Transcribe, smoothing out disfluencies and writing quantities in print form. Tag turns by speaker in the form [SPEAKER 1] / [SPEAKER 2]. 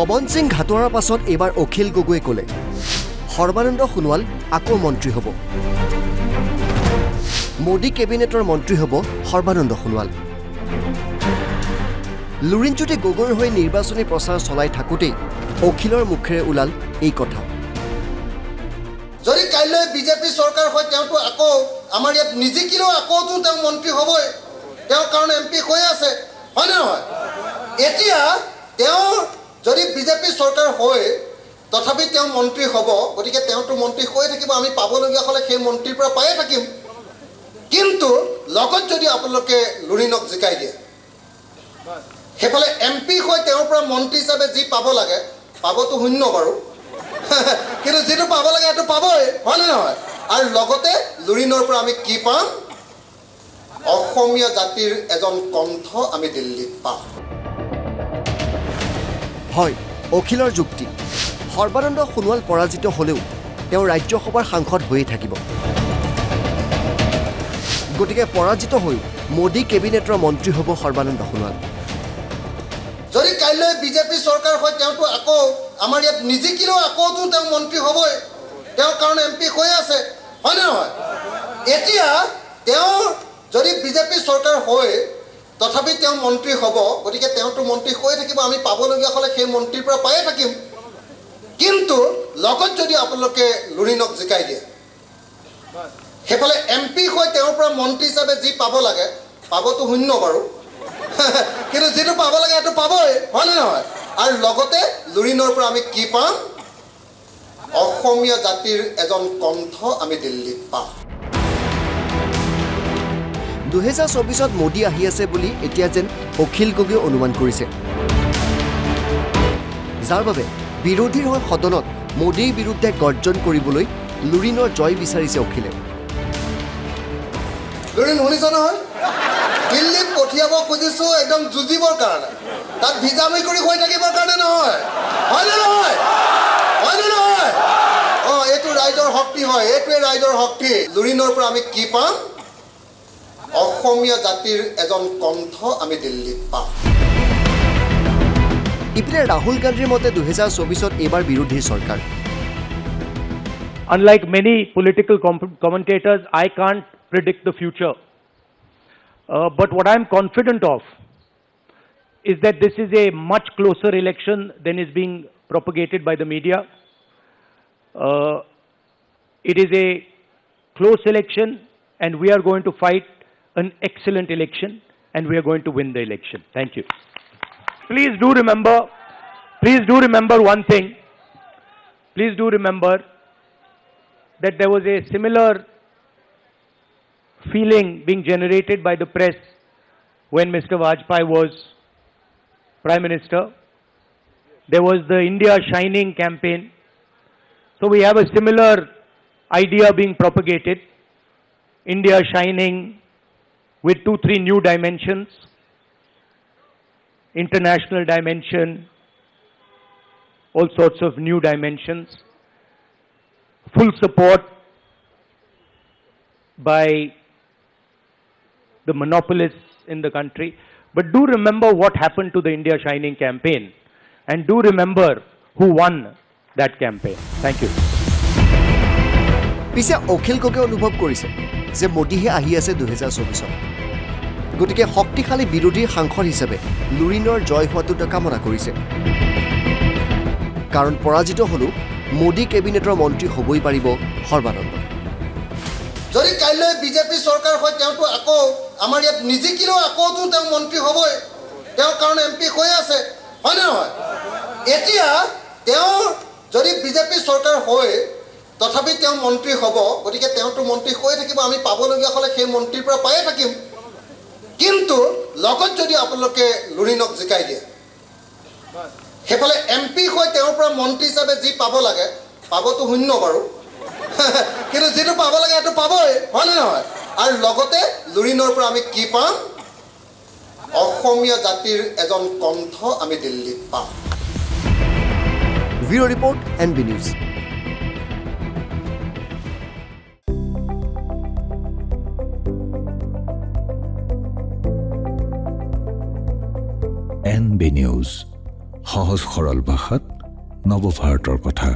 [SPEAKER 1] পৱন সিং ঘাটোৱাৰৰ পাছত এবাৰ অখিল গগৈয়ে ক'লে সৰ্বানন্দ সোণোৱাল আকৌ মন্ত্ৰী হ'ব। মোদী কেবিনেটৰ মন্ত্ৰী হ'ব সৰ্বানন্দ সোণোৱাল। লুৰিণজ্যোতি গগৈৰ হৈ নিৰ্বাচনী প্ৰচাৰ চলাই থাকোঁতেই অখিলৰ মুখেৰে ওলাল এই কথা।
[SPEAKER 2] যদি কাইলৈ বিজেপি চৰকাৰ হয় তেওঁতো আকৌ আমাৰ ইয়াত নিজিকিলেও আকৌতো তেওঁ মন্ত্ৰী হ'বই, তেওঁৰ কাৰণে MP হৈ আছে, হয়নে নহয়? এতিয়া তেওঁ যদি বিজেপি চৰকাৰ হয় তথাপি তেওঁ মন্ত্ৰী হ'ব, গতিকে তেওঁতো মন্ত্ৰী হৈ থাকিব, আমি পাবলগীয়া হ'লে সেই মন্ত্ৰীৰ পৰা পায়ে থাকিম। কিন্তু লগত যদি আপোনালোকে লুৰিণক জিকাই দিয়ে, সেইফালে MP হৈ তেওঁৰ পৰা মন্ত্ৰী হিচাপে যি পাব লাগে পাবতো শূন্য বাৰু, কিন্তু যিটো পাব লাগে সেইটো পাবই, হয়নে নহয়? আৰু লগতে লুৰিণৰ পৰা আমি কি পাম? অসমীয়া জাতিৰ এজন কণ্ঠ আমি দিল্লীত পাম।
[SPEAKER 1] হয়, অখিলৰ যুক্তি সৰ্বানন্দ সোণোৱাল পৰাজিত হ'লেও তেওঁ ৰাজ্যসভাৰ সাংসদ হৈয়ে থাকিব। গতিকে পৰাজিত হৈ মোদী কেবিনেটৰ মন্ত্ৰী হ'ব সৰ্বানন্দ সোণোৱাল।
[SPEAKER 2] যদি কাইলৈ বিজেপি চৰকাৰ হয় তেওঁতো আকৌ আমাৰ ইয়াত নিজিকিলেও আকৌতো তেওঁ মন্ত্ৰী হ'বই, তেওঁৰ কাৰণে MP হৈ আছে, হয়নে নহয়? এতিয়া তেওঁ যদি বিজেপি চৰকাৰ হয় তথাপি তেওঁ মন্ত্ৰী হ'ব, গতিকে তেওঁতো মন্ত্ৰী হৈ থাকিব, আমি পাবলগীয়া হ'লে সেই মন্ত্ৰীৰ পৰা পায়ে থাকিম। কিন্তু লগত যদি আপোনালোকে লুৰিণক জিকাই দিয়ে, সেইফালে MP হৈ তেওঁৰ পৰা মন্ত্ৰী হিচাপে যি পাব লাগে পাবতো শূন্য বাৰু, কিন্তু যিটো পাব লাগে সেইটো পাবই, হয়নে নহয়? আৰু লগতে লুৰিণৰ পৰা আমি কি পাম? অসমীয়া জাতিৰ এজন কণ্ঠ আমি দিল্লীত পাম।
[SPEAKER 1] 2024 মোদী আহি আছে বুলি এতিয়া যেন অখিল গগৈয়ে অনুমান কৰিছে, যাৰ বাবে বিৰোধীৰ হৈ সদনত মোদীৰ বিৰুদ্ধে গৰ্জন কৰিবলৈ লুৰিণৰ জয় বিচাৰিছে অখিলে।
[SPEAKER 2] লুৰিণ শুনিছ নহয়? দিল্লীত পঠিয়াব খুজিছো একদম যুঁজিবৰ কাৰণে, তাত ভিজামি কৰি হৈ থাকিবৰ কাৰণে নহয়, হয়নে নহয়? হয়নে নহয়? এইটো ৰাইজৰ শক্তি হয়, এইটোৱে ৰাইজৰ শক্তি। লুৰিণৰ পৰা আমি কি পাম? অসমীয়া জাতিৰ এজন কণ্ঠ আমি দিল্লীত পাম।
[SPEAKER 1] ইপিনে ৰাহুল গান্ধীৰ মতে 2024 এইবাৰ বিৰোধী চৰকাৰ।
[SPEAKER 3] Unlike many political commentators, I can't predict the future. But what I'm confident of is that this is a much closer election than is being propagated by the media. It is a close election and we are going to fight an excellent election and we are going to win the election. Thank you. Please do remember one thing. Please do remember that there was a similar feeling being generated by the press when Mr. Vajpayee was Prime Minister. There was the India Shining campaign. So we have a similar idea being propagated. India Shining with 2-3 new dimensions. International dimension, all sorts of new dimensions. Full support by the monopolists in the country. But do remember what happened to the India Shining campaign and do remember who won that campaign. Thank you.
[SPEAKER 1] পিছে অখিল গগৈ অনুভৱ কৰিছে যে মোদীহে আহি আছে 2024। গতিকে শক্তিশালী বিৰোধীৰ সাংসদ হিচাপে লুৰিণৰ জয় হোৱাটো কামনা কৰিছে, কাৰণ পৰাজিত হ'লেও মোদী কেবিনেটৰ মন্ত্ৰী হ'বই পাৰিব সৰ্বানন্দ।
[SPEAKER 2] যদি কাইলৈ বিজেপি চৰকাৰ হয় তেওঁতো আকৌ আমাৰ ইয়াত নিজিকিলেও আকৌতো তেওঁ মন্ত্ৰী হ'বই, তেওঁৰ কাৰণে MP হৈ আছে, হয়নে নহয়? এতিয়া তেওঁ যদি বিজেপি চৰকাৰ হয় তথাপি তেওঁ মন্ত্ৰী হ'ব, গতিকে তেওঁতো মন্ত্ৰী হৈ থাকিব, আমি পাবলগীয়া হ'লে সেই মন্ত্ৰীৰ পৰা পায়ে থাকিম। কিন্তু লগত যদি আপোনালোকে লুৰিণক জিকাই দিয়ে, সেইফালে MP হৈ তেওঁৰ পৰা মন্ত্ৰী হিচাপে যি পাব লাগে পাবতো শূন্য বাৰু, কিন্তু যিটো পাব লাগে সেইটো পাবই, হয়নে নহয়? আৰু লগতে লুৰিণৰ পৰা আমি কি পাম? অসমীয়া জাতিৰ এজন কণ্ঠ আমি দিল্লীত পাম।
[SPEAKER 1] Bureau' report NB news.
[SPEAKER 4] NB News, সহজ সৰল ভাষাত নৱভাৰতৰ কথা।